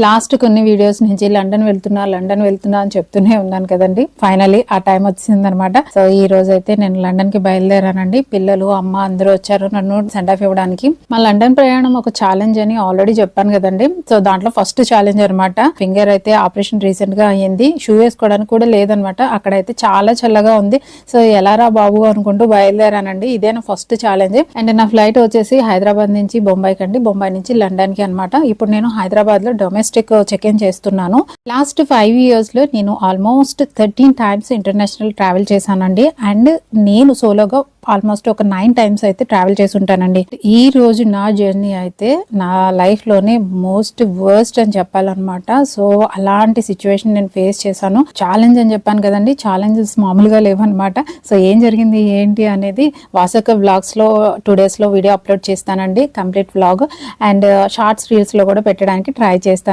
Last కొన్ని videos నుంచి London వెళ్తున్నా అని చెప్తూనే ఉన్నాను కదండి. ఫైనలీ ఆ టైం వచ్చిందనమాట. సో ఈ రోజు అయితే నేను లండన్ కి బయలుదేరానండి. పిల్లలు అమ్మ అందరూ వచ్చారు నన్ను సెండ్ ఆఫ్ ఇవ్వడానికి. మా లండన్ ప్రయాణం ఒక ఛాలెంజ్ అని ఆల్రెడీ చెప్పాను కదండి. సో దాంట్లో ఫస్ట్ ఛాలెంజ్ అనమాట. ఫింగర్ అయితే ఆపరేషన్ రీసెంట్ గా అయ్యింది. షూ వేసుకోవడానికి కూడా లేదనమాట. అక్కడైతే చాలా చల్లగా ఉంది. సో ఎలారా బాబు అనుకుంటూ బయలుదేరానండి. ఇదే నా ఫస్ట్ ఛాలెంజ్. అండ్ నా ఫ్లైట్ వచ్చేసి హైదరాబాద్ నుంచి బొంబాయి కండి, బొంబాయి నుంచి లండన్ కి అనమాట. ఇప్పుడు నేను హైదరాబాద్ లో డొమెస్టిక్ చెక్ ఇన్ చేస్తున్నాను. లాస్ట్ 5 years లో నేను ఆల్మోస్ట్ 13 times ఇంటర్నేషనల్ ట్రావెల్ చేశానండి. అండ్ నేను సోలోగా ఆల్మోస్ట్ ఒక 9 times అయితే ట్రావెల్ చేసి ఉంటానండి. ఈ రోజు నా జర్నీ అయితే నా లైఫ్ లోనే మోస్ట్ వర్స్ట్ అని చెప్పాలన్నమాట. సో అలాంటి సిచ్యువేషన్ నేను ఫేస్ చేశాను. ఛాలెంజ్ అని చెప్పాను కదండి, ఛాలెంజెస్ మామూలుగా లేవన్నమాట. సో ఏం జరిగింది ఏంటి అనేది వాసక వ్లాగ్స్ లో 2 days లో వీడియో అప్లోడ్ చేస్తానండి, complete vlog. And shorts reels లో కూడా పెట్టడానికి ట్రై చేస్తాను.